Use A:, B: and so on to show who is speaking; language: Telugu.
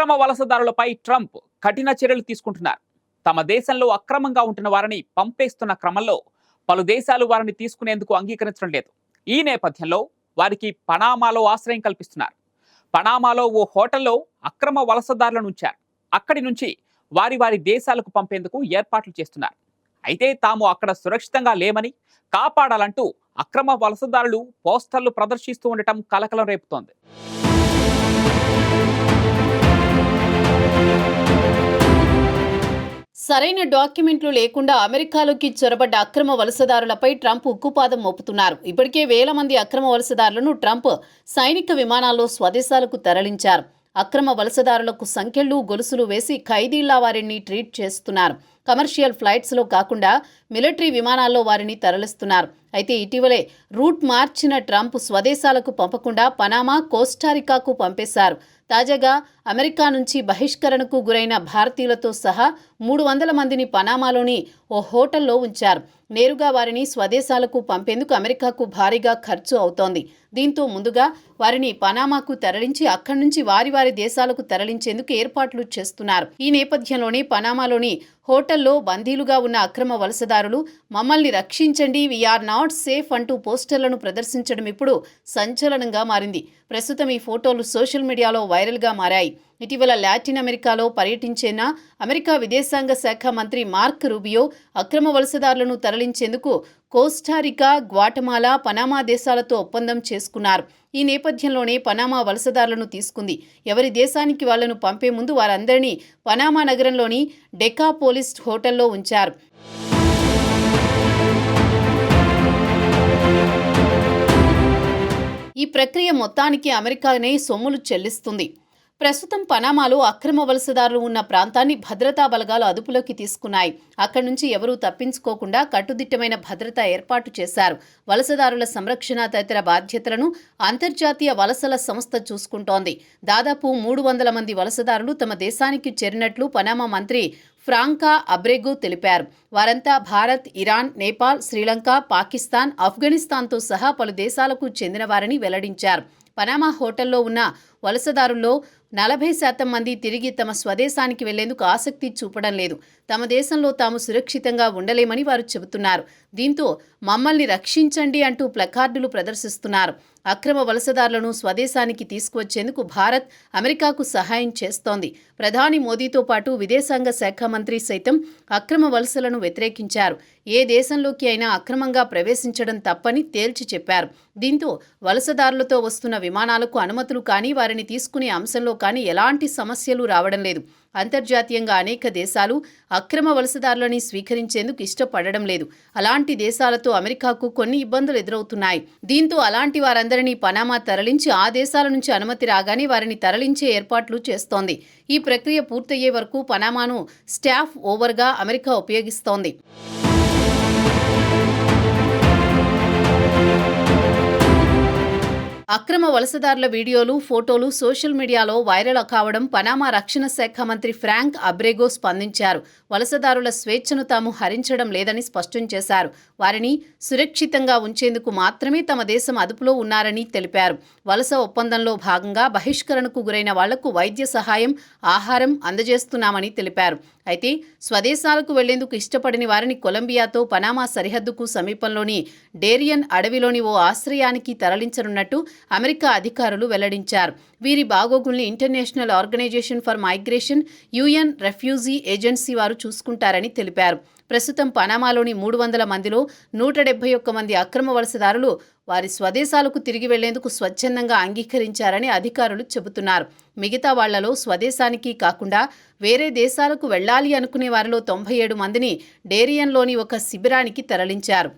A: అక్రమ వలసదారులపై ట్రంప్ కఠిన చర్యలు తీసుకుంటున్నారు. తమ దేశంలో అక్రమంగా ఉంటున్న వారిని పంపేస్తున్న క్రమంలో పలు దేశాలు వారిని తీసుకునేందుకు అంగీకరించడం లేదు. ఈ నేపథ్యంలో వారికి పనామాలో ఆశ్రయం కల్పిస్తున్నారు. పనామాలో ఓ హోటల్లో అక్రమ వలసదారులను ఉంచారు. అక్కడి నుంచి వారి వారి దేశాలకు పంపేందుకు ఏర్పాట్లు చేస్తున్నారు. అయితే తాము అక్కడ సురక్షితంగా లేమని, కాపాడాలంటూ అక్రమ వలసదారులు పోస్టర్లు ప్రదర్శిస్తూ ఉండటం కలకలం రేపుతోంది.
B: సరైన డాక్యుమెంట్లు లేకుండా అమెరికాలోకి చొరబడ్డ అక్రమ వలసదారులపై ట్రంప్ ఉక్కుపాదం మోపుతున్నారు. ఇప్పటికే వేల మంది అక్రమ వలసదారులను ట్రంప్ సైనిక విమానాల్లో స్వదేశాలకు తరలించారు. అక్రమ వలసదారులకు సంకెళ్లు, గొలుసులు వేసి ఖైదీల్లా వారిని ట్రీట్ చేస్తున్నారు. కమర్షియల్ ఫ్లైట్స్లో కాకుండా మిలిటరీ విమానాల్లో వారిని తరలిస్తున్నారు. అయితే ఇటీవలే రూట్ మార్చిన ట్రంప్ స్వదేశాలకు పంపకుండా పనామా, కోస్టారికాకు పంపేశారు. తాజాగా అమెరికా నుంచి బహిష్కరణకు గురైన భారతీయులతో సహా 300 మందిని పనామాలోని ఓ హోటల్లో ఉంచారు. నేరుగా వారిని స్వదేశాలకు పంపేందుకు అమెరికాకు భారీగా ఖర్చు అవుతోంది. దీంతో ముందుగా వారిని పనామాకు తరలించి అక్కడి నుంచి వారి వారి దేశాలకు తరలించేందుకు ఏర్పాట్లు చేస్తున్నారు. ఈ నేపథ్యంలోనే పనామాలోని హోటల్లో బందీలుగా ఉన్న అక్రమ వలసదారులు మమ్మల్ని రక్షించండి, వీఆర్ నాట్ సేఫ్ అంటూ పోస్టర్లను ప్రదర్శించడం ఇప్పుడు సంచలనంగా మారింది. ప్రస్తుతం ఈ ఫోటోలు సోషల్ మీడియాలో వైరల్గా మారాయి. ఇటీవల లాటిన్ అమెరికాలో పర్యటించిన అమెరికా విదేశాంగ శాఖ మంత్రి మార్క్ రూబియో అక్రమ వలసదారులను తరలించేందుకు కోస్టారికా, గ్వాటమాలా, పనామా దేశాలతో ఒప్పందం చేసుకున్నారు. ఈ నేపథ్యంలోనే పనామా వలసదారులను తీసుకుంది. ఎవరి దేశానికి వాళ్లను పంపే ముందు వారందరినీ పనామా నగరంలోని డెకాపోలిస్ హోటల్లో ఉంచారు. ఈ ప్రక్రియ మొత్తానికి అమెరికానే సొమ్ములు చెల్లిస్తుంది. ప్రస్తుతం పనామాలో అక్రమ వలసదారులు ఉన్న ప్రాంతాన్ని భద్రతా బలగాలు అదుపులోకి తీసుకున్నాయి. అక్కడి నుంచి ఎవరూ తప్పించుకోకుండా కట్టుదిట్టమైన భద్రత ఏర్పాటు చేశారు. వలసదారుల సంరక్షణ తదితర బాధ్యతలను అంతర్జాతీయ వలసల సంస్థ చూసుకుంటోంది. దాదాపు 300 మంది వలసదారులు తమ దేశానికి చేరినట్లు పనామా మంత్రి ఫ్రాంకా అబ్రెగో తెలిపారు. వారంతా భారత్, ఇరాన్, నేపాల్, శ్రీలంక, పాకిస్తాన్, ఆఫ్ఘనిస్తాన్తో సహా పలు దేశాలకు చెందినవారని వెల్లడించారు. పనామా హోటల్లో ఉన్న వలసదారుల్లో 40% మంది తిరిగి తమ స్వదేశానికి వెళ్లేందుకు ఆసక్తి చూపడం లేదు. తమ దేశంలో తాము సురక్షితంగా ఉండలేమని వారు చెబుతున్నారు. దీంతో మమ్మల్ని రక్షించండి అంటూ ప్లకార్డులు ప్రదర్శిస్తున్నారు. అక్రమ వలసదారులను స్వదేశానికి తీసుకువచ్చేందుకు భారత్ అమెరికాకు సహాయం చేస్తోంది. ప్రధాని మోదీతో పాటు విదేశాంగ శాఖ మంత్రి సైతం అక్రమ వలసలను వ్యతిరేకించారు. ఏ దేశంలోకి అయినా అక్రమంగా ప్రవేశించడం తప్పని తేల్చి చెప్పారు. దీంతో వలసదారులతో వస్తున్న విమానాలకు అనుమతులు కానీ వారిని తీసుకునే అంశంలో కానీ ఎలాంటి సమస్యలు రావడం లేదు. అంతర్జాతీయంగా అనేక దేశాలు అక్రమ వలసదారులని స్వీకరించేందుకు ఇష్టపడడం లేదు. అలాంటి దేశాలతో అమెరికాకు కొన్ని ఇబ్బందులు ఎదురవుతున్నాయి. దీంతో అలాంటి వారందరినీ పనామా తరలించి ఆ దేశాల నుంచి అనుమతి రాగానే వారిని తరలించే ఏర్పాట్లు చేస్తోంది. ఈ ప్రక్రియ పూర్తయ్యే వరకు పనామాను స్టాఫ్ ఓవర్గా అమెరికా ఉపయోగిస్తోంది. అక్రమ వలసదారుల వీడియోలు, ఫోటోలు సోషల్ మీడియాలో వైరల్ కావడం పనామా రక్షణ శాఖ మంత్రి ఫ్రాంక్ అబ్రెగో స్పందించారు. వలసదారుల స్వేచ్ఛను తాము హరించడం లేదని స్పష్టం చేశారు. వారిని సురక్షితంగా ఉంచేందుకు మాత్రమే తమ దేశం అదుపులో ఉన్నారని తెలిపారు. వలస ఒప్పందంలో భాగంగా బహిష్కరణకు గురైన వాళ్లకు వైద్య సహాయం, ఆహారం అందజేస్తున్నామని తెలిపారు. అయితే స్వదేశాలకు వెళ్లేందుకు ఇష్టపడని వారిని కొలంబియాతో పనామా సరిహద్దుకు సమీపంలోని డేరియన్ అడవిలోని ఓ ఆశ్రయానికి తరలించనున్నట్టు అమెరికా అధికారులు వెల్లడించారు. వీరి బాగోగుల్ని international organisation for migration, UN refugee agency వారు చూసుకుంటారని తెలిపారు. ప్రస్తుతం పనామాలోని 300 మందిలో 171 మంది అక్రమ వలసదారులు వారి స్వదేశాలకు తిరిగి వెళ్లేందుకు స్వచ్ఛందంగా అంగీకరించారని అధికారులు చెబుతున్నారు. మిగతా వాళ్లలో స్వదేశానికి కాకుండా వేరే దేశాలకు వెళ్లాలి అనుకునే వారిలో 97 మందిని డేరియన్లోని ఒక శిబిరానికి తరలించారు.